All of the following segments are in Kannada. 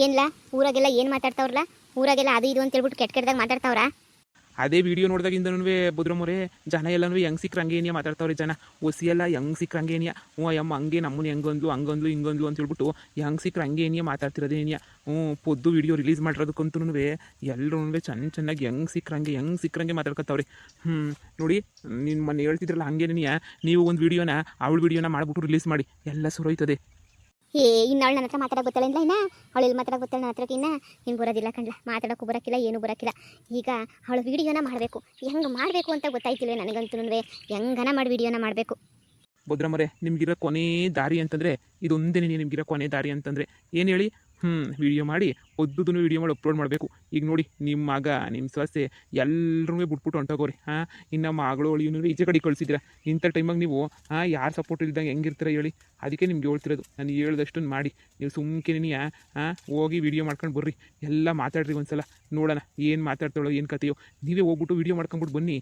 ಏನ್ಲ ಊರಾಗೆಲ್ಲ ಏನು ಮಾತಾಡ್ತಾವ್ರಲ್ಲ, ಊರಾಗೆಲ್ಲ ಅದು ಇದು ಅಂತ ಹೇಳ್ಬಿಟ್ಟು ಕೆಟ್ಟ ಕೆಟ್ಟದಾಗ ಮಾತಾಡ್ತಾವ್ರ. ಅದೇ ವಿಡಿಯೋ ನೋಡಿದಾಗಿಂದನೂ ಬುದ್ರಮೋರೆ ಜನ ಎಲ್ಲನೂ ಹೆಂಗೆ ಸಿಕ್ರಂಗೇನಿಯ ಮಾತಾಡ್ತಾವ್ರಿ ಜನ. ಒಸಿಯೆಲ್ಲ ಹೆಂಗೆ ಸಿಕ್ರಂಗೇನಿಯ ಅಯ್ಯಮ್ಮ ಹಂಗೆ ನಮ್ಮನ್ನು ಹೆಂಗಂದ್ಲು ಹಂಗಂದ್ಲು ಹಿಂಗಂದ್ಲು ಅಂತ ಹೇಳ್ಬಿಟ್ಟು ಹೆಂಗೆ ಸಿಕ್ರಂಗೇನಿಯ ಮಾತಾಡ್ತಿರೋದೇನಿಯ. ಪೊದ್ದು ವಿಡಿಯೋ ರಿಲೀಸ್ ಮಾಡಿರೋದಕ್ಕಂತೂ ಎಲ್ಲರೂ ಚೆನ್ನಾಗಿ ಹೆಂಗೆ ಸಿಕ್ರಂಗೆ ಮಾತಾಡ್ಕೊತಾವ್ರಿ. ನೋಡಿ ನಿಮ್ಮ ಮೊನ್ನೆ ಹೇಳ್ತಿದ್ರಲ್ಲ ಹಂಗೇನಿಯ, ನೀವು ಒಂದು ವಿಡಿಯೋನ ಅವಳ ವಿಡಿಯೋನ ಮಾಡಿಬಿಟ್ಟು ರಿಲೀಸ್ ಮಾಡಿ, ಎಲ್ಲ ಸುರೋಯ್ತದೆ. ಇನ್ನು ನನ್ನ ಹತ್ರ ಮಾತಾಡೋಕೆ ಗೊತ್ತಲ್ಲ ಇಲ್ಲ, ಅವಳು ಇಲ್ಲಿ ಮಾತಾಡೋಕೆ ಗೊತ್ತಲ್ಲ ನನ್ನ ಹತ್ರಕ್ಕೆ ಇನ್ನು ಬರೋದಿಲ್ಲ ಕಣ್ಲ, ಮಾತಾಡೋಕ್ಕೂ ಬರೋಕ್ಕಿಲ್ಲ, ಏನೂ ಬರೋಕ್ಕಿಲ್ಲ. ಈಗ ಅವಳು ವೀಡಿಯೋನ ಮಾಡಬೇಕು, ಹೆಂಗೆ ಮಾಡಬೇಕು ಅಂತ ಗೊತ್ತಾಯ್ತಿಲ್ವೇ ನನಗಂತೂ, ಹೆಂಗನ ಮಾಡಿ ವೀಡಿಯೋನ ಮಾಡಬೇಕು. ಬುದ್ರಮರೆ ನಿಮ್ಗಿರೋ ಕೊನೆ ದಾರಿ ಅಂತಂದರೆ ಇದೊಂದೇ, ನಿಮ್ಗಿರೋ ಕೊನೆ ದಾರಿ ಅಂತಂದರೆ ಏನು ಹೇಳಿ? ವಿಡಿಯೋ ಮಾಡಿ ಒದ್ದುದನ್ನು ವಿಡಿಯೋ ಮಾಡಿ ಅಪ್ಲೋಡ್ ಮಾಡಬೇಕು. ಈಗ ನೋಡಿ ನಿಮ್ಮ ಮಗ ನಿಮ್ಮ ಸೊಸೆ ಎಲ್ಲರೂ ಬಿಟ್ಬಿಟ್ಟು ಹೊಂಟೋಗೋರಿ. ಇನ್ನು ಮಗಳು ಇವನು ಈಚೆ ಕಡೆ ಕಳಿಸಿದ್ದೀರಾ. ಇಂಥ ಟೈಮಾಗ ನೀವು ಯಾರು ಸಪೋರ್ಟ್ ಇಲ್ದಂಗೆ ಹೆಂಗಿರ್ತೀರ ಹೇಳಿ? ಅದಕ್ಕೆ ನಿಮ್ಗೆ ಹೇಳ್ತಿರೋದು, ನಾನು ಹೇಳ್ದಷ್ಟು ಮಾಡಿ. ನೀವು ಸುಮ್ಕೆನೆಯ ಹೋಗಿ ವಿಡಿಯೋ ಮಾಡ್ಕೊಂಡು ಬರ್ರಿ, ಎಲ್ಲ ಮಾತಾಡ್ರಿ ಒಂದ್ಸಲ ನೋಡೋಣ ಏನು ಮಾತಾಡ್ತಾಳೋ ಏನು ಕತೆಯೋ. ನೀವೇ ಹೋಗ್ಬಿಟ್ಟು ವಿಡಿಯೋ ಮಾಡ್ಕೊಂಬಿಟ್ಟು ಬನ್ನಿ.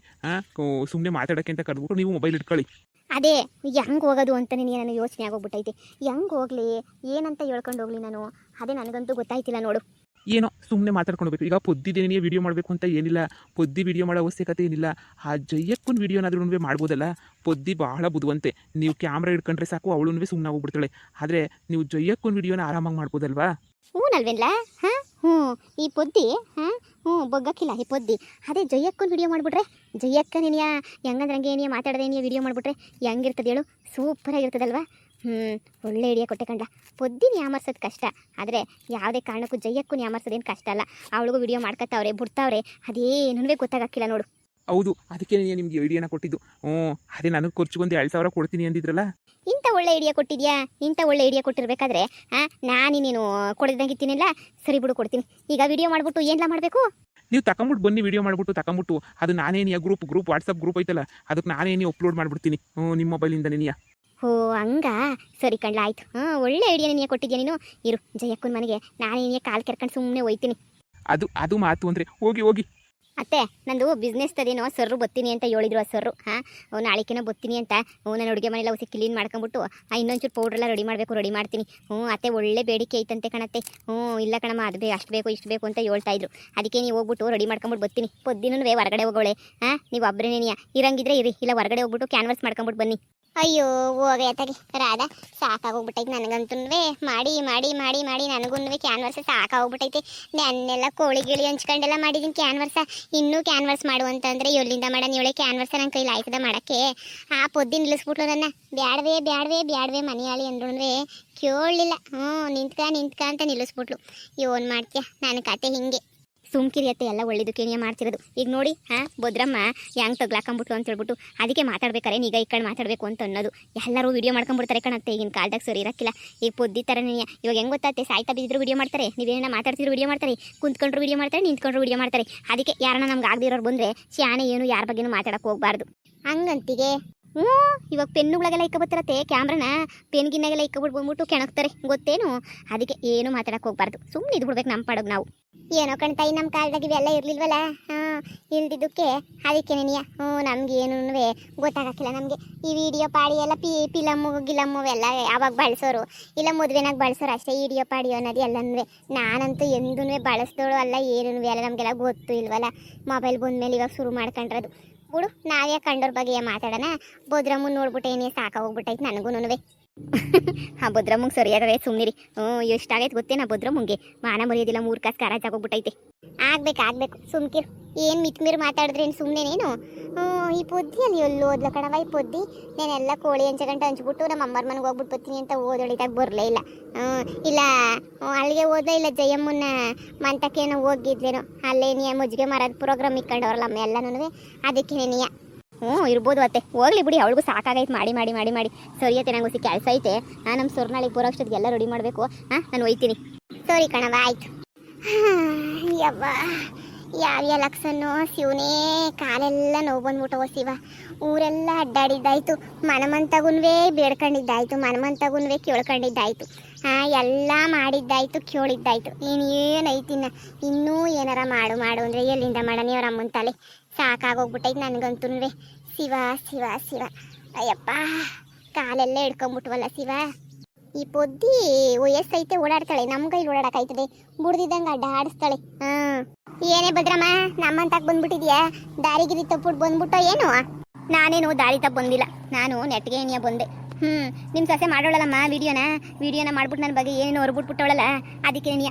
ಸುಮ್ಮನೆ ಮಾತಾಡೋಕ್ಕೆ ಅಂತ ಕರೆದ್ಬಿಟ್ಟು ನೀವು ಮೊಬೈಲ್ ಇಟ್ಕೊಳ್ಳಿ. ಅದೇ ಹೆಂಗೆ ಹೋಗೋದು ಅಂತ ನನಗೆ ಯೋಚನೆ ಆಗೋಗ್ಬಿಟ್ಟೈತೆ. ಹೆಂಗೆ ಹೋಗಲಿ, ಏನಂತ ಹೇಳ್ಕೊಂಡು ಹೋಗಲಿ ನಾನು, ಅದೇ ನನಗಂತೂ ಗೊತ್ತಾಯ್ತಿಲ್ಲ ನೋಡು. ಏನೋ ಸುಮ್ಮನೆ ಮಾತಾಡ್ಕೊಳ್ಬೇಕು. ಈಗ ಪೊದ್ದಿದೇನಿಯೇ ವಿಡಿಯೋ ಮಾಡಬೇಕು ಅಂತ ಏನಿಲ್ಲ, ಪೊದ್ದಿ ವಿಡಿಯೋ ಮಾಡೋ ಅವಶ್ಯಕತೆ ಏನಿಲ್ಲ. ಆ ಜಯಕ್ಕನ ವಿಡಿಯೋನಾದ್ರೂ ಮಾಡಬೋದಲ್ಲ. ಪೊದ್ದಿ ಬಹಳ ಬುದ್ಧಿವಂತೆ, ನೀವು ಕ್ಯಾಮ್ರಾ ಇಟ್ಕೊಂಡ್ರೆ ಸಾಕು ಅವಳು ಸುಮ್ಮನೆ ಹೋಗ್ಬಿಡ್ತಾಳೆ. ಆದರೆ ನೀವು ಜಯಕ್ಕನ ವಿಡಿಯೋನ ಆರಾಮಾಗಿ ಮಾಡ್ಬೋದಲ್ವಾ? ಹ್ಞೂನಲ್ವೇನ್ಲ? ಈ ಪೊದ್ದಿ ಬೊಗ್ಗಕ್ಕಿಲ್ಲ ಈ ಪೊದ್ದಿ. ಅದೇ ಜಯಕ್ಕನ ವಿಡಿಯೋ ಮಾಡಿಬಿಟ್ರೆ, ಜಯಕ್ಕನೇನಿಯ ಹೆಂಗಂದ್ರೆ ಹಂಗೆ ಏನಿಯ ಮಾತಾಡೋದೇನಿಯ ವಿಡಿಯೋ ಮಾಡಿಬಿಟ್ರೆ ಹೆಂಗಿರ್ತದೆ ಹೇಳು? ಸೂಪರಾಗಿರ್ತದಲ್ವಾ? ಒಳ್ಳೆ ಐಡಿಯಾ ಕೊಟ್ಟೆ ಕಂಡ. ಪೊದ್ದಿನ ಯಾಮರ್ಸೋದು ಕಷ್ಟ, ಆದರೆ ಯಾವುದೇ ಕಾರಣಕ್ಕೂ ಜಯಕ್ಕೂ ಯಾಮರ್ಸೋದೇನು ಕಷ್ಟ ಅಲ್ಲ. ಅವಳಿಗೂ ವಿಡಿಯೋ ಮಾಡ್ಕೊತಾವ್ರೆ ಬಿಡ್ತಾವ್ರೆ, ಅದೇನೂ ಗೊತ್ತಾಗಕ್ಕಿಲ್ಲ ನೋಡು. ಹೌದು, ಅದಕ್ಕೆ ನಿಮಗೆ ಐಡಿಯಾನ ಕೊಟ್ಟಿದ್ದು. ಅದೇ ನನಗೆ ಖರ್ಚಿಗೊಂದು 2000 ಕೊಡ್ತೀನಿ ಅಂದಿದ್ರಲ್ಲ. ಇಂಥ ಒಳ್ಳೆ ಐಡಿಯಾ ಕೊಟ್ಟಿದ್ಯಾ? ಇಂಥ ಒಳ್ಳೆ ಐಡಿಯಾ ಕೊಟ್ಟಿರ್ಬೇಕಾದ್ರೆ ನಾನಿನೇನು ಕೊಡದಂಗಿತ್ತೀನಿಲ್ಲ. ಸರಿ ಬಿಡು, ಕೊಡ್ತೀನಿ. ಈಗ ವಿಡಿಯೋ ಮಾಡಿಬಿಟ್ಟು ಏನೆಲ್ಲ ಮಾಡಬೇಕು? ನೀವು ತಗೊಂಬಿಟ್ಟು ಬನ್ನಿ, ವಿಡಿಯೋ ಮಾಡಿಬಿಟ್ಟು ಅದು ನಾನೇನಿಯ ಗ್ರೂಪ್ ವಾಟ್ಸಪ್ ಗ್ರೂಪ್ ಐತಲ್ಲ, ಅದಕ್ಕೆ ನಾನೇನಿ ಅಪ್ಲೋಡ್ ಮಾಡಿಬಿಡ್ತೀನಿ ನಿಮ್ಮ ಮೊಬೈಲಿಂದ ನೀನಿಯ. ಹಂಗ ಸರಿ ಕಣ್ಲ, ಆಯ್ತು. ಒಳ್ಳೆ ಐಡಿಯಾ ನೀನು ಕೊಟ್ಟಿದ್ಯಾ. ನೀನು ಇರು, ಜಯಕ್ಕನ ಮನೆಗೆ ನಾನೇನಿಯ ಕಾಲು ಕೆರ್ಕೊಂಡು ಸುಮ್ಮನೆ ಹೋಯ್ತೀನಿ. ಅದು ಮಾತು ಅಂದರೆ ಹೋಗಿ. ಅತ್ತೆ, ನಂದು ಬಿಸ್ನೆಸ್ ತದೇನೋ ಸರ್ರು ಬತ್ತೀನಿ ಅಂತ ಹೇಳಿದ್ರು. ಆ ಸರ್ರು ನಾಳೆಕೇನೋ ಬತ್ತೀನಿ ಅಂತ. ನಾನು ಅಡುಗೆ ಮನೆಯಲ್ಲ ಹೊಸ ಕ್ಲೀನ್ ಮಾಡ್ಕೊಂಬಿಟ್ಟು ಇನ್ನೊಂಚೂರು ಪೌಡ್ರೆಲ್ಲ ರೆಡಿ ಮಾಡ್ತೀನಿ. ಅತ್ತೆ ಒಳ್ಳೆ ಬೇಡಿಕೆ ಐತಂತೆ ಕಣತ್ತೆ. ಇಲ್ಲ ಕಣಮ್ಮ, ಅದು ಅಷ್ಟು ಬೇಕು ಇಷ್ಟು ಬೇಕು ಅಂತ ಹೇಳ್ತಾ ಇದ್ರು. ಅದಕ್ಕೆ ನೀವು ಹೋಗ್ಬಿಟ್ಟು ರೆಡಿ ಮಾಡ್ಕೊಂಬಿಟ್ಟು ಬತ್ತೀನಿ. ಪೊದ್ದಿನೂ ಹೊರಗಡೆ ಹೋಗೋಳೆ. ನೀವು ಒಬ್ಬರೇನೇನಿಯ ಇರಂಗಿದ್ರೆ ಇರಿ, ಇಲ್ಲ ಹೊರಗಡೆ ಹೋಗ್ಬಿಟ್ಟು ಕ್ಯಾನ್ವಾಸ್ ಮಾಡ್ಕೊಂಬಿಟ್ಟು ಬನ್ನಿ. ಅಯ್ಯೋ ಹೋಗೇ ಅತ್ತಾಗಿ ರಾಧಾ, ಸಾಕಾಗೋಗ್ಬಿಟ್ಟೈತೆ ನನಗಂತೂ. ಮಾಡಿ ಮಾಡಿ ಮಾಡಿ ಮಾಡಿ ನನಗೂ ಕ್ಯಾನ್ವಾಸ ಸಾಕಾಗೋಗ್ಬಿಟ್ಟೈತೆ. ನನ್ನೆಲ್ಲ ಕೋಳಿ ಗಿಳಿ ಹಂಚ್ಕೊಂಡೆಲ್ಲ ಮಾಡಿದ್ದೀನಿ ಕ್ಯಾನ್ವಾಸ. ಇನ್ನೂ ಕ್ಯಾನ್ವಾಸ್ ಮಾಡು ಅಂತಂದರೆ ಎಲ್ಲಿಂದ ಮಾಡೋಣ ಇವಳೆ? ಕ್ಯಾನ್ವಾಸ ನನ್ನ ಕೈಲಿ ಆಯ್ತದ ಮಾಡೋಕ್ಕೆ. ಆ ಪೊದ್ದಿ ನಿಲ್ಲಿಸ್ಬಿಟ್ಲು ನನ್ನ. ಬ್ಯಾಡವೇ ಮನೆಯಾಳಿ ಅಂದ್ರೂ ಕೇಳಲಿಲ್ಲ. ನಿಂತ್ಕ ಅಂತ ನಿಲ್ಲಿಸ್ಬಿಟ್ಲು. ಏನು ಮಾಡ್ತೀಯ, ನನ್ನ ಕತೆ ಹಿಂಗೆ. ಸುಮ್ಕಿರಿಯತ್ತೆ, ಎಲ್ಲ ಒಳ್ಳೇದು ಕೇಣಿಯ ಮಾಡ್ತಿರೋದು. ಈಗ ನೋಡಿ ಭದ್ರಮ್ಮ ಹೆಂಗೆ ತಗ್ಲಾಕೊಂಬಿಟ್ಲು ಅಂತ ಹೇಳ್ಬಿಟ್ಟು, ಅದಕ್ಕೆ ಮಾತಾಡ್ಬೇಕಾರೆ ಈಗ ಈ ಕಡೆ ಮಾತಾಡಬೇಕು ಅಂತ ಅನ್ನೋದು. ಎಲ್ಲರೂ ವಿಡಿಯೋ ಮಾಡ್ಕೊಂಡ್ಬಿಡ್ತಾರೆ ಕಣತ್ತೆ. ಈಗಿನ ಕಾಲದಾಗ ಸರಿ ಇರಕ್ಕಿಲ್ಲ. ಈಗ ಪೊದ್ದಿ ಥರನೇ ಇವಾಗ ಹೆಂಗೆ ಗೊತ್ತಾಗುತ್ತೆ? ಸಾಯ್ತಾ ಬಿದ್ದಿದ್ರು ವಿಡಿಯೋ ಮಾಡ್ತಾರೆ, ನೀವೇನ ಮಾತಾಡ್ತಿದ್ರು ವಿಡಿಯೋ ಮಾಡ್ತಾರೆ, ಕುಂತ್ಕೊಂಡ್ರು ವಿಡಿಯೋ ಮಾಡ್ತಾರೆ, ನಿಂತ್ಕೊಂಡ್ರು ವಿಡಿಯೋ ಮಾಡ್ತಾರೆ. ಅದಕ್ಕೆ ಯಾರನ್ನ ನಮ್ಗೆ ಆಗದಿರೋರು ಬಂದರೆ ಶಾಣೆ ಏನು ಯಾರ ಬಗ್ಗೆನೂ ಮಾತಾಡಕ್ಕೆ ಹೋಗ್ಬಾರ್ದು ಹಂಗಂತಿಗೆ. ಇವಾಗ ಪೆನ್ನುಗಳಿಗೆಲ್ಲ ಇಕ್ಕಬತ್ತಿರತ್ತೆ, ಕ್ಯಾಮ್ರಾನ ಪೆನ್ಗಿನ್ನಾಗೆಲ್ಲ ಇಕ್ಕಬಿಟ್ಟು ಬಂದ್ಬಿಟ್ಟು ಕೆಣಕ್ತಾರೆ, ಗೊತ್ತೇನು? ಅದಕ್ಕೆ ಏನು ಮಾತಾಡಕ್ಕೆ ಹೋಗ್ಬಾರ್ದು, ಸುಮ್ಮನೆ ಇದು ಬಿಡ್ಬೇಕು ನಮ್ಮ ಪಾಡೋದು ನಾವು. ಏನೋ ಕಣ್ತಾಯಿ, ನಮ್ಮ ಕಾಲದಾಗ ಇವೆಲ್ಲ ಇರಲಿಲ್ವಲ್ಲ. ಇಲ್ದಿದ್ದಕ್ಕೆ ಅದಕ್ಕೆ ನೆನೆಯ ನಮಗೇನು ಗೊತ್ತಾಗಕ್ಕಿಲ್ಲ. ನಮಗೆ ಈ ವಿಡಿಯೋ ಪಾಡಿ ಎಲ್ಲ ಗಿಲಮ್ಮು ಎಲ್ಲ ಯಾವಾಗ ಬಳಸೋರು, ಇಲ್ಲ ಮದುವೆನಾಗ ಬಳಸೋರು ಅಷ್ಟೇ. ವಿಡಿಯೋ ಪಾಡಿ ಅನ್ನೋದು ಎಲ್ಲನೂ ನಾನಂತೂ ಎಂದೂ ಬಳಸ್ದೋಳು ಅಲ್ಲ, ಏನೂ ಎಲ್ಲ ನಮಗೆಲ್ಲ ಗೊತ್ತು ಇಲ್ವಲ್ಲ. ಮೊಬೈಲ್ ಬಂದಮೇಲೆ ಇವಾಗ ಶುರು ಮಾಡ್ಕೊಂಡ್ರದು ಬಿಡು. ನಾವೇ ಕಂಡೋರ್ ಬಗ್ಗೆ ಮಾತಾಡೋಣ. ಭದ್ರಮ್ಮನ ನೋಡ್ಬಿಟ್ಟು ಏನೇ ಸಾಕಾಗೋಗ್ಬಿಟ್ಟೈತೆ ನನಗೂ. ಭದ್ರಮ್ಮಂಗೆ ಸರಿಯಾಗವೇ ಸುಮ್ಮನಿರಿ. ಎಷ್ಟಾಗೈತೆ ಗೊತ್ತೇನಾ ಭದ್ರಮ್ಮಂಗೆ? ಮಾನ ಮರ್ಯಾದಿಲ್ಲ, 3 ಕಾಸು ಕರಾಜ್ ಆಗೋಗ್ಬಿಟ್ಟೈತೆ. ಆಗ್ಬೇಕು ಸುಮ್ಕಿರು. ಏನು ಮಿತ್ಮೀರು ಮಾತಾಡಿದ್ರೇನು ಸುಮ್ಮನೆನೇನು? ಈ ಪೊದ್ದಿಯಲ್ಲಿ ಎಲ್ಲೋ ಓದ್ಲ ಕಣವ ಈ ಪೊದ್ದಿ. ನಾನೆಲ್ಲ ಕೋಳಿ ಹಂಚಗಂಟು ಹಂಚ್ಬಿಟ್ಟು ನಮ್ಮ ಅಮ್ಮರ ಮನೆಗೆ ಹೋಗ್ಬಿಟ್ಟು ಬರ್ತೀನಿ ಅಂತ ಓದೊಳಿದಾಗ ಬರಲೇ ಇಲ್ಲ. ಇಲ್ಲ ಅಲ್ಲಿಗೆ ಓದ, ಇಲ್ಲ ಜಯಮ್ಮನ ಮಂತಕ್ಕೇನೋ ಹೋಗಿದ್ಲೇನೋ, ಅಲ್ಲೇ ನೀ ಮಜ್ಜಿಗೆ ಮಾರೋದು ಪ್ರೋಗ್ರಾಮ್ ಇಕ್ಕೊಂಡವ್ರಲ್ಲ ಅಮ್ಮ ಎಲ್ಲನೂ. ಅದಕ್ಕೆ ನೀಯ ಇರ್ಬೋದು ಅತ್ತೆ, ಹೋಗ್ಲಿ ಬಿಡಿ. ಅವಳಿಗೂ ಸಾಕಾಗೈತೆ ಮಾಡಿ ಮಾಡಿ ಮಾಡಿ ಮಾಡಿ. ಸರಿಯತ್ತೆ, ನಂಗೆ ಹೊಸ ಕೆಲಸ ಐತೆ. ನಮ್ಮ ನಾಳೆಗೆ ಬರೋ ಅಷ್ಟೊತ್ತಿಗೆ ಎಲ್ಲ ರೆಡಿ ಮಾಡಬೇಕು. ನಾನು ಹೋಯ್ತೀನಿ. ಸರಿ ಕಣವ, ಆಯ್ತು. ಯವ್ವ, ಯಾವ ಲಕ್ಷನ್ನು ಶಿವನೇ, ಕಾಲೆಲ್ಲ ನೋವು ಬಂದ್ಬಿಟ್ಟವ ಶಿವ. ಊರೆಲ್ಲ ಅಡ್ಡಾಡಿದ್ದಾಯ್ತು, ಮನಮಂತಗುನ್ವೇ ಬೇಡ್ಕೊಂಡಿದ್ದಾಯ್ತು, ಮನಮಂತಗುನ್ವೇ ಕೇಳ್ಕೊಂಡಿದ್ದಾಯ್ತು. ಎಲ್ಲ ಮಾಡಿದ್ದಾಯ್ತು, ಕೇಳಿದ್ದಾಯ್ತು. ಏನೈತಿನ್ನ ಇನ್ನೂ ಏನಾರ ಮಾಡು ಅಂದರೆ ಎಲ್ಲಿಂದ ಮಾಡೋಣ? ಅವ್ರ ಅಮ್ಮನ ತಲೆ ಸಾಕಾಗೋಗ್ಬಿಟ್ಟೈತೆ ನನಗಂತೂ. ಶಿವ ಅಯ್ಯಪ್ಪ, ಕಾಲೆಲ್ಲ ಹಿಡ್ಕೊಂಬಿಟ್ವಲ್ಲ ಶಿವ. ಈ ಪೊದ್ದಿ ವಯಸ್ಸೈತೆ ಓಡಾಡ್ತಾಳೆ ನಮ್ಮ ಕೈಲಿ ಓಡಾಡಕ್ಕಾಯ್ತದೆ ಬುಡ್ದಿದ್ದಂಗೆ ಅಡ್ಡ ಆಡಿಸ್ತಾಳೆ ಏನೇ ಭದ್ರಮ್ಮ ನಮ್ಮಂತಾಕ್ ಬಂದ್ಬಿಟ್ಟಿದ್ಯಾ ದಾರಿಗಿರಿ ತಪ್ಪುಟ್ ಬಂದ್ಬಿಟ್ಟೋ ಏನು ನಾನೇನು ದಾರಿ ತಪ್ಪು ಬಂದಿಲ್ಲ ನಾನು ನೆಟ್ಗೆ ಏನಿಯ ಬಂದೆ ನಿಮ್ಮ ಸೊಸೆ ಮಾಡೋಳಲ್ಲಮ್ಮ ವಿಡಿಯೋನ ಮಾಡ್ಬಿಟ್ಟು ನನ್ನ ಬಗ್ಗೆ ಏನೇನು ಹೊರಬಿಟ್ಬಿಟ್ಟವಳಲ್ಲ ಅದಕ್ಕೆ ನೀ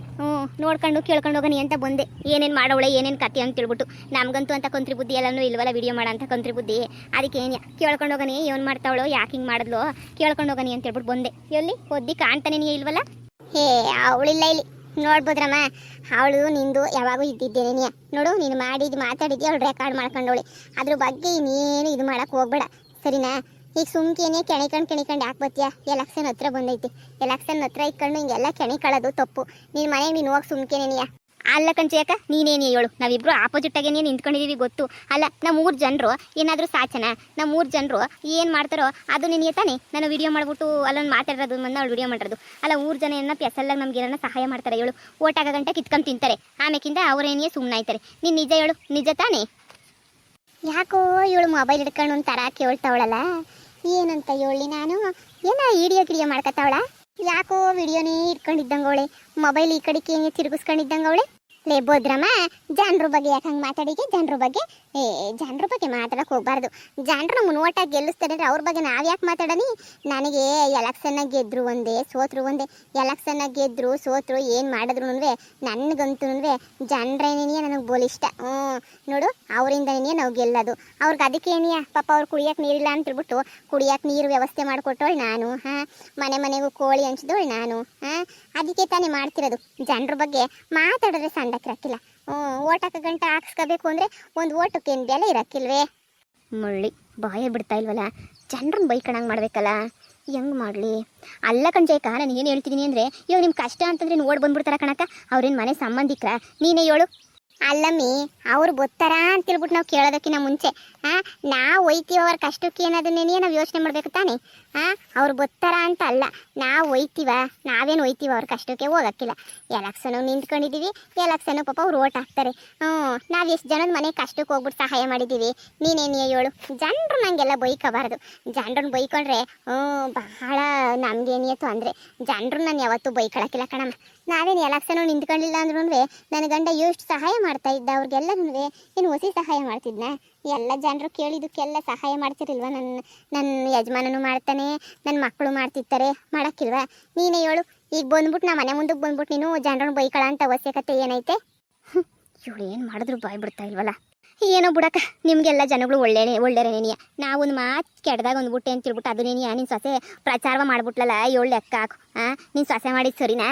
ನೋಡ್ಕೊಂಡು ಕೇಳ್ಕೊಂಡು ಹೋಗನಿ ಅಂತ ಬಂದೆ ಏನೇನು ಮಾಡೋಳೆ ಏನೇನು ಕತೆ ಅಂತ ತಿಳ್ಬಿಟ್ಟು ನಮಗಂತೂ ಅಂತ ಕೊಂತ್ರಿ ಬುದ್ಧಿ ಎಲ್ಲನೂ ಇಲ್ವಲ್ಲ ವಿಡಿಯೋ ಮಾಡೋ ಅಂತ ಕೊಂತ್ರಿ ಬುದ್ಧಿ ಅದಕ್ಕೆ ಏನಿಯ ಕೇಳ್ಕೊಂಡು ಹೋಗನಿ ಏನು ಮಾಡ್ತಾವಳೋ ಯಾಕೆ ಹಿಂಗೆ ಮಾಡಿದ್ಲು ಕೇಳ್ಕೊಂಡು ಹೋಗನಿ ಅಂತ ಹೇಳ್ಬಿಟ್ಟು ಬಂದೆ ಎಲ್ಲಿ ಹೊದ್ದಿ ಕಾಣ್ತಾನೆ ನೀ ಇಲ್ವಲ್ಲ ಹೇ ಅವಳಿಲ್ಲ ಇಲ್ಲಿ ನೋಡ್ಬೋದ್ರಮ್ಮ ಅವಳು ನಿಂದು ಯಾವಾಗೂ ಇದ್ದಿದ್ದೇನೆ ನೀ ನೋಡು ನೀನು ಮಾತಾಡಿದ್ಯಾ ಅವಳು ರೆಕಾರ್ಡ್ ಮಾಡ್ಕೊಂಡವಳೆ ಅದ್ರ ಬಗ್ಗೆ ಇನ್ನೇನು ಇದು ಮಾಡಕ್ಕೆ ಹೋಗ್ಬೇಡ ಸರಿನಾ ಈಗ ಸುಮ್ಕೇನೆ ಕೆಣಿಕೊಂಡು ಯಾಕೆ ಬತ್ತೀಯ ಎಲೆಕ್ಷನ್ ಹತ್ರ ಬಂದೈತಿ ಎಲೆಕ್ಷನ್ ಹತ್ರ ಇಟ್ಕೊಂಡು ಹಿಂಗೆಲ್ಲ ಕೆಣಿಕೊಳ್ಳೋದು ತಪ್ಪು ನಿನ್ನ ಮನೆಗೆ ನೀನು ಹೋಗಿ ಸುಮ್ಕೇನೆ ನೀಯ ಅಲ್ಲ ಕಂಚೇಕ ನೀನೇನು ಹೇಳು ನಾವಿಬ್ರು ಆಪೋಸಿಟ್ ಆಗೇನೆ ನಿಂತ್ಕೊಂಡಿದೀವಿ ಗೊತ್ತು ಅಲ್ಲ ನಮ್ಮ 3 ಜನರು ಏನಾದರೂ ಸಾಚನ ನಮ್ಮ 3 ಜನರು ಏನು ಮಾಡ್ತಾರೋ ಅದು ನಿನಗೆ ತಾನೆ ನಾನು ವಿಡಿಯೋ ಮಾಡ್ಬಿಟ್ಟು ಅಲ್ಲೊಂದು ಮಾತಾಡೋದು ಮೊನ್ನೆ ಅವಳು ವಿಡಿಯೋ ಮಾಡಿರೋದು ಅಲ್ಲ 3 ಜನ ಏನ ಪೆಸಲ್ಲಾಗ ನಮ್ಗೆ ಏನಾರ ಸಹಾಯ ಮಾಡ್ತಾರೆ ಹೇಳು ಓಟ್ ಆಗೋ ಗಂಟೆ ಕಿತ್ಕೊಂಡು ತಿಂತಾರೆ ಆಮೇಕಿಂದ ಅವರೇನಿಯೇ ಸುಮ್ಮನೆ ಆಯ್ತಾರೆ ನೀನು ನಿಜ ಹೇಳು ನಿಜ ತಾನೆ ಯಾಕೋ ಇವಳು ಮೊಬೈಲ್ ಹಿಡ್ಕೊಂಡು ಒಂಥರ ಕೇಳ್ತಾವಳಲ್ಲ ಏನಂತ ಹೇಳಿ ನಾನು ಏನ ವಿಡಿಯೋ ಮಾಡ್ಕೊತಾವಳ ಯಾಕೋ ವಿಡಿಯೋನೇ ಇಟ್ಕೊಂಡಿದ್ದಂಗವಳೆ ಮೊಬೈಲ್ ಈ ಕಡೆಗೆ ತಿರುಗಿಸ್ಕೊಂಡಿದ್ದಂಗವಳೆ ಲೇ ಬೋದ್ರಮ್ಮ ಜನರ ಬಗ್ಗೆ ಯಾಕೆ ಹಂಗೆ ಮಾತಾಡಿಗೆ ಜನರ ಬಗ್ಗೆ ಮಾತಾಡಕ್ಕೆ ಹೋಗ್ಬಾರ್ದು ಜನರು ಮುನ್ವಟ್ಟಾಗಿ ಗೆಲ್ಲಿಸ್ತಾರೆ ಅಂದ್ರೆ ಅವ್ರ ಬಗ್ಗೆ ನಾವು ಯಾಕೆ ಮಾತಾಡನಿ ನನಗೆ ಎಲೆಕ್ಷನ್ನಾಗ ಗೆದ್ರು ಒಂದೇ ಸೋತ್ರು ಒಂದೇ ಎಲೆಕ್ಷನ್ನಾಗ ಗೆದ್ರು ಸೋತ್ರು ಏನು ಮಾಡಿದ್ರು ನನಗಂತೂ ಜನರೇನೇ ನನಗೆ ಬೋಲ್ ಇಷ್ಟ ನೋಡು ಅವರಿಂದನೇ ನಾವು ಗೆಲ್ಲೋದು ಅವ್ರಿಗೆ ಅದಕ್ಕೆ ಏನಿಯ ಪಾಪ ಅವ್ರು ಕುಡಿಯೋಕೆ ನೀರಿಲ್ಲ ಅಂತ ಹೇಳ್ಬಿಟ್ಟು ಕುಡಿಯೋಕೆ ನೀರು ವ್ಯವಸ್ಥೆ ಮಾಡಿಕೊಟ್ಟವಳು ನಾನು ಮನೆಗೂ ಕೋಳಿ ಹಂಚಿದವಳು ನಾನು ಅದಕ್ಕೆ ತಾನೇ ಮಾಡ್ತಿರೋದು ಜನರ ಬಗ್ಗೆ ಮಾತಾಡಿದ್ರೆ ಸಂದಕ್ಕಿರಕ್ಕಿಲ್ಲ ಓಟ್ ಹಾಕೋ ಗಂಟೆ ಹಾಕ್ಸ್ಕೋಬೇಕು ಅಂದರೆ ಒಂದು ಓಟಕ್ಕೆ ಏನು ಬೆಲೆ ಇರಕ್ಕಿಲ್ವೇ ಮುಳ್ಳಿ ಬಾಯ ಬಿಡ್ತಾ ಇಲ್ವಲ್ಲ ಜನರನ್ನ ಬೈಕಣಂಗೆ ಮಾಡ್ಬೇಕಲ್ಲ ಹೆಂಗೆ ಮಾಡಲಿ ಅಲ್ಲ ಕಣ್ಜಯ್ಕ ನಾನು ಏನು ಹೇಳ್ತಿದ್ದೀನಿ ಅಂದರೆ ಇವಾಗ ನಿಮ್ಮ ಕಷ್ಟ ಅಂತಂದ್ರೆ ಓಡ್ ಬಂದ್ಬಿಡ್ತಾರ ಕಣಕ್ಕ ಅವ್ರೇನು ಮನೆ ಸಂಬಂಧಿಕರ ನೀನೇ ಹೇಳು ಅಲ್ಲಮ್ಮಿ ಅವ್ರು ಗೊತ್ತಾರ ಅಂತೇಳ್ಬಿಟ್ಟು ನಾವು ಕೇಳೋದಕ್ಕಿಂತ ಮುಂಚೆ ನಾವು ಒಯ್ತೀವಿ ಅವ್ರ ಕಷ್ಟಕ್ಕೆ ಏನದನ್ನೇನೇ ನಾವು ಯೋಚನೆ ಮಾಡ್ಬೇಕು ತಾನೆ ಅವ್ರು ಗೊತ್ತಾರ ಅಂತ ಅಲ್ಲ ನಾವು ಒಯ್ತೀವ ನಾವೇನು ಒಯ್ತೀವ ಅವ್ರ ಕಷ್ಟಕ್ಕೆ ಹೋಗಕ್ಕಿಲ್ಲ ಎಲೆಕ್ಷನು ನಿಂತ್ಕೊಂಡಿದ್ದೀವಿ ಎಲೆಕ್ಷನು ಪಾಪ ಅವ್ರು ಓಟ್ ಹಾಕ್ತಾರೆ ನಾವು ಎಷ್ಟು ಜನದ ಮನೆ ಕಷ್ಟಕ್ಕೆ ಹೋಗ್ಬಿಟ್ಟು ಸಹಾಯ ಮಾಡಿದ್ದೀವಿ ನೀನೇನು ಹೇಳು ಜನರು ನನಗೆಲ್ಲ ಬೈಕೋಬಾರ್ದು ಜನರನ್ನ ಬೈಕೊಂಡ್ರೆ ಬಹಳ ನಮಗೇನಿಯ ತೊಂದರೆ ಜನರು ನಾನು ಯಾವತ್ತೂ ಬೈಕೊಳಕ್ಕಿಲ್ಲ ಕಣಮ್ಮ ನಾವೇನು ಎಲೆಕ್ಷನು ನಿಂತ್ಕೊಂಡಿಲ್ಲ ಅಂದ್ರೂ ನನ್ನ ಗಂಡ ಎಷ್ಟು ಸಹಾಯ ಮಾಡ್ತಾ ಇದ್ದ ಅವ್ರಿಗೆಲ್ಲನೂ ಏನು ಹೊಸಿ ಸಹಾಯ ಮಾಡ್ತಿದ್ನ ಎಲ್ಲ ಜನರು ಕೇಳಿದಕ್ಕೆಲ್ಲ ಸಹಾಯ ಮಾಡ್ತಿರಲ್ವ ನನ್ನ ಯಜಮಾನನು ಮಾಡ್ತಾನೆ ನನ್ನ ಮಕ್ಕಳು ಮಾಡ್ತಿರ್ತಾರೆ ಮಾಡೋಕ್ಕಿಲ್ವ ನೀನೇ ಹೇಳು ಈಗ ಬಂದ್ಬಿಟ್ಟು ನಾ ಮನೆ ಮುಂದಕ್ಕೆ ಬಂದ್ಬಿಟ್ಟು ನೀನು ಜನರನ್ನು ಬೈಕೊಳ್ಳೋ ಅಂತ ಅವಶ್ಯಕತೆ ಏನೈತೆ ಇವಳು ಏನು ಮಾಡಿದ್ರು ಬಾಯ್ ಬಿಡ್ತಾ ಇಲ್ವಲ್ಲ ಏನೋ ಬಿಡಕ್ಕ ನಿಮಗೆಲ್ಲ ಜನಗಳು ಒಳ್ಳೆಯರೇನೆಯ ನಾವು ಒಂದು ಮಾತು ಕೆಡ್ದಾಗ ಒಂದು ಬುಟ್ಟೆ ಅಂತ ತಿಳ್ಬಿಟ್ಟು ಅದನ್ನೇನಿಯ ನಿನ್ನ ಸೊಸೆ ಪ್ರಚಾರ ಮಾಡ್ಬಿಟ್ಲಲ್ಲ ಏಳು ಲೆಕ್ಕ ಹಾಕು ನಿನ್ನ ಸೊಸೆ ಮಾಡಿದ್ದು ಸರಿನಾ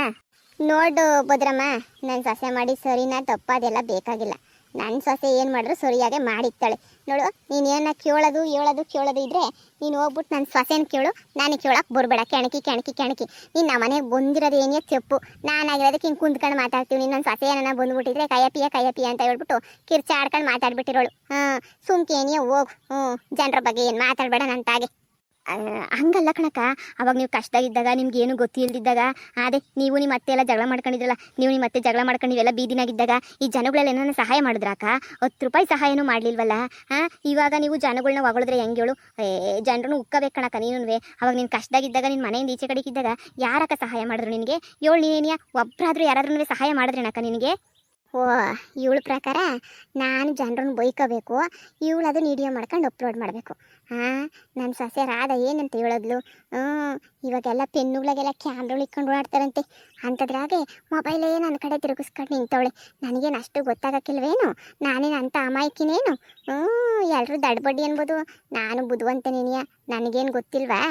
ನೋಡು ಭದ್ರಮ್ಮ ನನ್ನ ಸೊಸೆ ಮಾಡಿದ್ದು ಸರಿನಾ ತಪ್ಪ ಅದೆಲ್ಲ ಬೇಕಾಗಿಲ್ಲ ನನ್ನ ಸೊಸೆ ಏನು ಮಾಡಿದ್ರು ಸರಿಯಾಗೆ ಮಾಡಿರ್ತಾಳೆ ನೋಡು ನೀನು ಏನ ಕೇಳೋದು ಇದ್ರೆ ನೀನು ಹೋಗ್ಬಿಟ್ಟು ನನ್ನ ಸೊಸೆನ ಕೇಳು ನಾನು ಕೇಳೋಕೆ ಬರಬೇಡ ಕೆಣಕಿ ನೀನು ನಮ್ಮ ಮನೆಗೆ ಬಂದಿರೋದು ಏನೇ ತಪ್ಪು ನಾನಾಗಿರೋದಕ್ಕೆ ಹಿಂಗೆ ಕುಂತ್ಕೊಂಡು ಮಾತಾಡ್ತೀವಿ ನೀನು ನನ್ನ ಸೊಸೆ ಏನಾರ ಬಂದ್ಬಿಟ್ಟಿದ್ರೆ ಕಯ್ಯಪಿಯ ಅಂತ ಹೇಳ್ಬಿಟ್ಟು ಕಿರ್ಚಾಡ್ಕೊಂಡು ಮಾತಾಡ್ಬಿಟ್ಟಿರೋಳು ಸುಮ್ಕೆ ಏನಿಯ ಹೋಗು ಜನರ ಬಗ್ಗೆ ಏನು ಮಾತಾಡಬೇಡ ನಂತಾಗೆ ಹಂಗಲ್ಲ ಕಣಕ್ಕ ಅವಾಗ ನೀವು ಕಷ್ಟದಾಗಿದ್ದಾಗ ನಿಮ್ಗೆ ಏನು ಗೊತ್ತಿಲ್ದಿದ್ದಾಗ ಅದೇ ನೀವು ನಿಮ್ಮ ಅತ್ತೆ ಎಲ್ಲ ಜಗಳ ಮಾಡ್ಕೊಂಡಿದ್ರಲ್ಲ ನೀವು ನಿಮ್ಮ ಅತ್ತೆ ಜಗಳ ಮಾಡ್ಕೊಂಡು ನೀವೆಲ್ಲ ಬೀದಿನಾಗಿದ್ದಾಗ ಈ ಜನಗಳೆಲ್ಲ ಏನಾರ ಸಹಾಯ ಮಾಡಿದ್ರಾಕ 10 ರೂಪಾಯಿ ಸಹಾಯನೂ ಮಾಡಲಿಲ್ವಲ್ಲ ಇವಾಗ ನೀವು ಜನಗಳನ್ನ ಹೊಗಳಿದ್ರೆ ಹೆಂಗೆ ಹೇಳು ಜನರನ್ನು ಉಕ್ಕಬೇಕು ಕಣಕ್ಕ ನೀನು ಅವಾಗ ನೀನು ಕಷ್ಟದಾಗಿದ್ದಾಗ ನಿನ್ನ ಮನೆಯಿಂದ ಈಚೆ ಕಡೆಗಿದ್ದಾಗ ಯಾರಕ್ಕ ಸಹಾಯ ಮಾಡಿದ್ರು ನಿನಗೆ ನೀನೇನಿಯ ಒಬ್ಬರಾದ್ರೂ ಯಾರಾದ್ರೂ ಸಹಾಯ ಮಾಡಿದ್ರೇನಕ್ಕ ನಿನಗೆ ಇವಳ ಪ್ರಕಾರ ನಾನು ಜನರನ್ನು ಬೈಕೋಬೇಕು ಇವಳು ಅದನ್ನು ವಿಡಿಯೋ ಮಾಡ್ಕೊಂಡು ಅಪ್ಲೋಡ್ ಮಾಡಬೇಕು ನನ್ನ ಸೊಸೆ ರಾಧ ಏನಂತ ಹೇಳೋದ್ಲು ಇವಾಗೆಲ್ಲ ಪೆನ್ನುಗಳಿಗೆಲ್ಲ ಕ್ಯಾಮ್ರಾಗಳು ಇಟ್ಕೊಂಡು ಓಡಾಡ್ತಾರಂತೆ ಅಂಥದ್ರಾಗೆ ಮೊಬೈಲೇ ನನ್ನ ಕಡೆ ತಿರುಗಿಸ್ಕೊಂಡು ನಿಂತವಳೆ ನನಗೇನು ಅಷ್ಟು ಗೊತ್ತಾಗಕ್ಕಿಲ್ವೇನು ನಾನೇನು ಅಂಥ ಅಮಾಯಕಿನೇನು ಎಲ್ಲರೂ ದಡ್ಬಡ್ಡಿ ಅನ್ಬೋದು ನಾನು ಬುದ್ಧಿವಂತನೇನಿಯ ನನಗೇನು ಗೊತ್ತಿಲ್ವಾ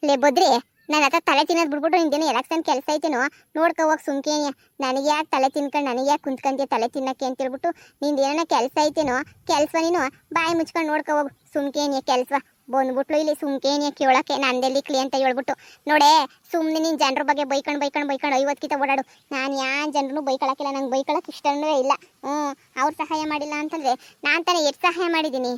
ಲೇ ಬದ್ರಿ ನಾನು ಹತ್ರ ತಲೆ ತಿನ್ನೋದು ಬಿಡ್ಬಿಟ್ಟು ನಿಂದೇನು ಎಲೆಕ್ಷನ್ ಕೆಲಸ ಐತೇನೋ ನೋಡ್ಕೊ ಹೋಗಿ ಸುಮ್ಕೇನಿಯ ನನಗೆ ಯಾಕೆ ತಲೆ ತಿನ್ಕೊಂಡು ನನಗೆ ಯಾಕೆ ಕುಂತ್ಕೊಂತೀಯ ತಲೆ ತಿನ್ನಕ್ಕೆ ಅಂತೇಳ್ಬಿಟ್ಟು ನಿಂದೇನೋ ಕೆಲಸ ಐತೇನೋ ಕೆಲಸ ನೀನು ಬಾಯಿ ಮುಚ್ಕೊಂಡು ನೋಡ್ಕೊ ಹೋಗು ಸುಮ್ಕೇನಿಯ ಕೆಲಸ ಬಂದ್ಬಿಟ್ಲು ಇಲ್ಲಿ ಸುಮ್ಕೇನಿಯ ಕೇಳೋಕ್ಕೆ ನಂದೆಲ್ಲಿ ಕ್ಲಿ ಅಂತ ಹೇಳ್ಬಿಟ್ಟು ನೋಡೇ ಸುಮ್ಮನೆ ನೀನು ಜನರ ಬಗ್ಗೆ ಬೈಕೊಂಡು 50 ಓಡಾಡು ನಾನು ಯಾವ ಜನರನ್ನು ಬೈಕೊಳಕ್ಕಿಲ್ಲ ನಂಗೆ ಬೈಕೊಳಕ್ಕೆ ಇಷ್ಟನೇ ಇಲ್ಲ ಅವ್ರು ಸಹಾಯ ಮಾಡಿಲ್ಲ ಅಂತಂದರೆ ನಾನು ತಾನೇ ಎಷ್ಟು ಸಹಾಯ ಮಾಡಿದ್ದೀನಿ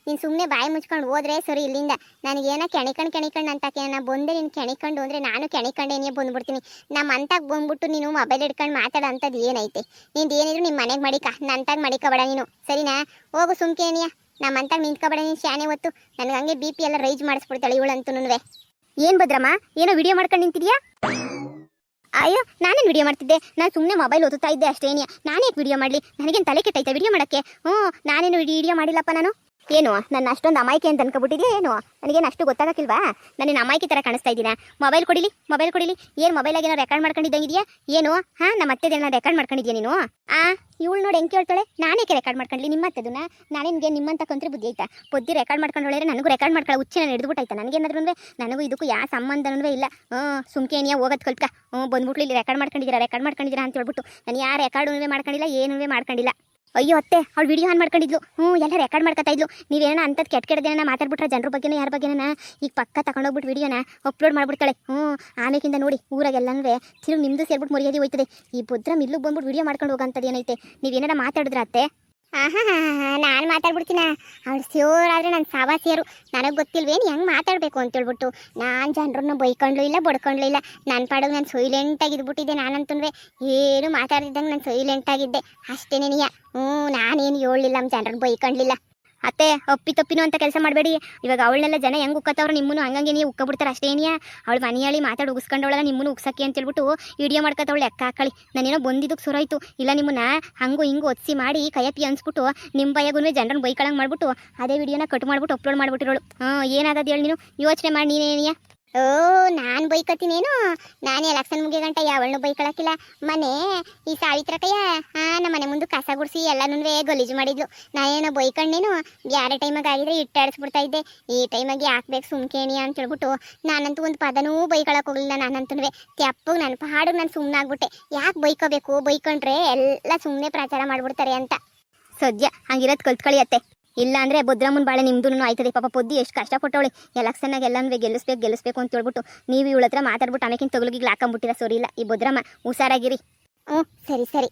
ನೀನು ಸುಮ್ಮನೆ ಬಾಯಿ ಮುಚ್ಕೊಂಡು ಹೋದ್ರೆ ಸರಿ ಇಲ್ಲಿಂದ ನನಗೇನೋ ಕೆಣಿಕೊಂಡು ಅಂತಕ್ಕೆ ನಾನು ಬಂದೆ ನೀನು ಕೆಣಿಕೊಂಡು ಅಂದರೆ ನಾನು ಕೆಣಿಕೊಂಡೇನೇ ಬಂದ್ಬಿಡ್ತೀನಿ ನಮ್ಮ ಅಂತಾಗ ಬಂದ್ಬಿಟ್ಟು ನೀನು ಮೊಬೈಲ್ ಹಿಡ್ಕೊಂಡು ಮಾತಾಡೋ ಅಂಥದ್ದು ಏನೈತೆ ನಿಂದು ಏನಿದ್ರು ನಿಮ್ಮ ಮನೆಗೆ ಮಡಿಕ ನಂತಾಗ ಮಡಿಕೋಬೇಡ ನೀನು ಸರಿನಾ ಹೋಗು ಸುಮ್ಕೇನಿಯ ನಮ್ಮಂತಾಗ ನಿಂತ್ಕೊಬೇಡ ನೀನು ಶಾನೆ ಹೊತ್ತು ನನಗೆ ಹಂಗೆ BP ಎಲ್ಲ ರೈಸ್ ಮಾಡಿಸ್ಬಿಡ್ತಾಳೆ ಇವಳಂತೂ ಏನು ಭದ್ರಮ್ಮ ಏನೋ ವಿಡಿಯೋ ಮಾಡ್ಕೊಂಡು ನಿಂತಿದ್ಯಾ? ಅಯ್ಯೋ ನಾನೇನು ವಿಡಿಯೋ ಮಾಡ್ತಿದ್ದೆ, ನಾನು ಸುಮ್ಮನೆ ಮೊಬೈಲ್ ಓದುತ್ತಾ ಇದ್ದೆ ಅಷ್ಟೇನಿಯ. ನಾನೇ ವಿಡಿಯೋ ಮಾಡಲಿ, ನನಗೇನು ತಲೆ ಕೆಟ್ಟೈತೆ ವಿಡಿಯೋ ಮಾಡೋಕ್ಕೆ? ನಾನೇನು ವಿಡಿಯೋ ಮಾಡಿಲ್ಲಪ್ಪ ನಾನು. ಏನು ನನ್ನ ಅಷ್ಟೊಂದು ಅಮಾಯಕೆ ಅಂತ ಅನ್ಕೊಬಿಟ್ಟಿದ್ಯಾ ಏನು? ನನಗೇನು ಅಷ್ಟು ಗೊತ್ತಾಗಕ್ಕಿಲ್ವಾ? ನಾನು ಅಮಾಯಕಿ ಥರ ಕಾಣಿಸ್ತಾ ಇದ್ದೀನಾ? ಮೊಬೈಲ್ ಕೊಡಿಲಿ. ಏನು ಮೊಬೈಲಾಗ ಏನೋ ರೆಕಾರ್ಡ್ ಮಾಡ್ಕೊಂಡಿದ್ದಂಗಿದೆಯಾ ಏನು? ಹಾಂ, ನಮ್ಮ ಅತ್ತೆದೇನ ರೆಕಾರ್ಡ್ ಮಾಡ್ಕೊಂಡಿದ್ಯಾ ನೀನು? ಇವಳು ನೋಡಿ ಹೆಂಗೆ ಕೇಳ್ತಾಳೆ, ನಾನೇಕೆ ರೆಕಾರ್ಡ್ ಮಾಡ್ಕೊಳ್ಳಿ ನಿಮ್ಮ ಅತ್ತೆದನ್ನ? ನಾನೇನಿಗೆ ನಿಮ್ಮಂತ ಕಂತ್ರಿ ಬುದ್ಧಿ ಐತಾ? ಪೊದ್ದಿ ರೆಕಾರ್ಡ್ ಮಾಡ್ಕೊಂಡೊಳ್ಳೆ ನನಗೂ ರೆಕಾರ್ಡ್ ಮಾಡ್ಕೊಳ್ಳೋ ಹುಚ್ಚಿ ನಾನು ಹಿಡಿದ್ಬಿಟ್ಟಾಯ್ತಾ? ನನಗೇನಾದ್ರೂ ನನಗೂ ಇದಕ್ಕೂ ಯಾವ ಸಂಬಂಧನೂ ಇಲ್ಲ. ಸುಮ್ಕೇನಿಯ ಹೋಗೋದು ಕಲ್ತ್ಕ. ಬಂದ್ಬಿಟ್ಲು ಇಲ್ಲಿ ರೆಕಾರ್ಡ್ ಮಾಡ್ಕೊಂಡಿದ್ದೀರಾ ಅಂತ ಹೇಳ್ಬಿಟ್ಟು ನಾನು ಯಾವ ರೆಕಾರ್ಡೂ ಮಾಡ್ಕೊಂಡಿಲ್ಲ, ಏನೂ ಮಾಡ್ಕೊಂಡಿಲ್ಲ. ಅಯ್ಯೋ ಅತ್ತೆ, ಅವಳು ವಿಡಿಯೋ ಆನ್ ಮಾಡ್ಕೊಂಡಿದ್ಲು. ಎಲ್ಲ ರೆಕಾರ್ಡ್ ಮಾಡ್ಕೊತಾ ಇದ್ಲು. ನೀವೇನ ಅಂಥದ್ದು ಕೆಟ್ಟದೇನ ಮಾತಾಡ್ಬಿಟ್ರೆ ಜನರ ಬಗ್ಗೆನೋ ಯಾರ ಬಗ್ಗೆನ ಈಗ ಪಕ್ಕ ತಗೊಂಡೋಗ್ಬಿಟ್ಟು ವಿಡಿಯೋನ ಅಪ್ಲೋಡ್ ಮಾಡ್ಬಿಡ್ತಾಳೆ. ಆಮೇಕಿಂದ ನೋಡಿ ಊರಾಗೆಲ್ಲನೂ ತಿರುಗಿ ನಿಮ್ಮದು ಸೇರ್ಬಿಟ್ಟು ಮರ್ಯಾದೆ ಹೋಯ್ತದೆ. ಈ ಭದ್ರ ಮಿಲ್ಲಿಗೆ ಬಂದ್ಬಿಟ್ಟು ವಿಡಿಯೋ ಮಾಡ್ಕೊಂಡು ಹೋಗೋಂಥದ್ದು ಏನೈತೆ? ನೀವೇನಾರ ಮಾತಾಡಿದ್ರ ಅತ್ತೆ? ನಾನು ಮಾತಾಡ್ಬಿಡ್ತೀನ. ಅವಳು ಸೇರಾದ್ರೆ ನನ್ನ ಸಾವಾಸಿಯರು. ನನಗೆ ಗೊತ್ತಿಲ್ವೇನು ಹೆಂಗೆ ಮಾತಾಡಬೇಕು ಅಂತೇಳ್ಬಿಟ್ಟು ನಾನು ಜನರನ್ನು ಬೈಕೊಂಡ್ಲು ಇಲ್ಲ ಬಡ್ಕೊಂಡ್ಲು ಇಲ್ಲ. ನನ್ನ ಪಾಡಿಗೆ ನಾನು ಸೈಲೆಂಟಾಗಿದ್ಬಿಟ್ಟಿದ್ದೆ. ನಾನಂತೂ ಏನು ಮಾತಾಡ್ತಿದ್ದಂಗೆ ನಾನು ಸೈಲೆಂಟಾಗಿದ್ದೆ ಅಷ್ಟೇನೇ. ನಾನೇನು ಹೇಳಲಿಲ್ಲ, ನಮ್ಮ ಜನರನ್ನು ಬೈಕೊಂಡ್ಲಿಲ್ಲ. ಅತ್ತೆ ಅಪ್ಪಿ ತಪ್ಪಿನೋ ಅಂತ ಕೆಲಸ ಮಾಡಬೇಡಿ. ಇವಾಗ ಅವಳನ್ನೆಲ್ಲ ಜನ ಹೆಂಗೆ ಉಕ್ಕತ್ತವ್ರು, ನಿಮ್ಮನ್ನು ಹಂಗಂಗೆ ನೀವು ಉಕ್ಕಬಿಡ್ತಾರೆ ಅಷ್ಟೇನಿಯಾ. ಅವಳು ಮನೆಯಲ್ಲಿ ಮಾತಾಡಿ ಉಗಿಸ್ಕೊಂಡವಳ ನಿಮ್ಮನ್ನು ಉಗ್ಸಕ್ಕೆ ಅಂತ ಹೇಳ್ಬಿಟ್ಟು ವಿಡಿಯೋ ಮಾಡ್ಕೊತವಳು. ಲೆಕ್ಕ ಹಾಕಳಿ, ನಾನೇನೋ ಬಂದಿದ್ದಕ್ಕೆ ಸುರಾಯ್ತು. ಇಲ್ಲ ನಿಮ್ಮನ್ನ ಹಂಗೂ ಹಿಂಗೂ ಒತ್ಸಿ ಮಾಡಿ ಕೈಯಪ್ಪಿ ಅನ್ಸ್ಬಿಟ್ಟು ನಿಮ್ಮ ಬೈಯಾಗೂ ಜನರನ್ನ ಬೈಕಳಂಗೆ ಮಾಡ್ಬಿಟ್ಟು ಅದೇ ವಿಡಿಯೋನ ಕಟ್ ಮಾಡ್ಬಿಟ್ಟು ಅಪ್ಲೋಡ್ ಮಾಡ್ಬಿಟ್ಟಿರೋಳು. ಏನಾಗದು ಹೇಳಿ ನೀನು ಯೋಚನೆ ಮಾಡಿ ನೀನೇನಿಯಾ? ನಾನು ಬೈಕತ್ತೀನೇನು? ನಾನೇ ಎಲೆಕ್ಷನ್ ಮುಗಿಯ ಗಂಟ ಯಾವಳನ್ನು ಬೈಕೊಳಕ್ಕಿಲ್ಲ. ಮನೆ ಈ ಸಾವಿತ್ರಕಯ್ಯ ನಮ್ಮ ಮನೆ ಮುಂದೆ ಕಸ ಗುಡಿಸಿ ಎಲ್ಲನೂ ಗಲೀಜು ಮಾಡಿದ್ಲು. ನಾನೇನೋ ಬೈಕೊಂಡೇನು ಬ್ಯಾರೆ ಟೈಮಾಗ ಆಗಿದ್ರೆ ಇಟ್ಟಾಡಿಸ್ಬಿಡ್ತಾ ಇದ್ದೆ. ಈ ಟೈಮಾಗಿ ಹಾಕ್ಬೇಕು ಸುಮ್ಕೇಣಿ ಅಂತ ಹೇಳ್ಬಿಟ್ಟು ನಾನಂತೂ ಒಂದು ಪದನೂ ಬೈಕೊಳಕ್ಕೆ ಹೋಗಲಿಲ್ಲ. ನಾನಂತೂ ತೆಪ್ಪಗೆ ನನ್ನ ಪಾಡಿಗೆ ನಾನು ಸುಮ್ಮನೆ ಆಗ್ಬಿಟ್ಟೆ. ಯಾಕೆ ಬೈಕೋಬೇಕು? ಬೈಕೊಂಡ್ರೆ ಎಲ್ಲ ಸುಮ್ಮನೆ ಪ್ರಚಾರ ಮಾಡ್ಬಿಡ್ತಾರೆ ಅಂತ. ಸದ್ಯ ಹಂಗಿರೋದು ಕಲ್ತ್ಕೊಳ್ಳಿ ಅತ್ತೆ. ಇಲ್ಲ ಅಂದರೆ ಭದ್ರಮ್ಮನ ಬಾಳೆ ನಿಮ್ದು ಆಯ್ತದೆ. ಪಾಪ ಪೊದ್ದಿ ಎಷ್ಟು ಕಷ್ಟಪಟ್ಟವಳೆ ಎಲೆಕ್ಷನ್ನಾಗ ಎಲ್ಲನೂ ಗೆಲ್ಲಿಸ್ಬೇಕು ಅಂತ ಹೇಳ್ಬಿಟ್ಟು ನೀವು ಇವಳ ಹತ್ರ ಮಾತಾಡ್ಬಿಟ್ಟು ಆಮೇಕಿನ ತಗಲಿಗೆ ಹಾಕೊಂಬಿಟ್ಟಿರ. ಸರಿ ಇಲ್ಲ ಈ ಭದ್ರಮ್ಮ, ಹುಷಾರಾಗಿರಿ. ಸರಿ.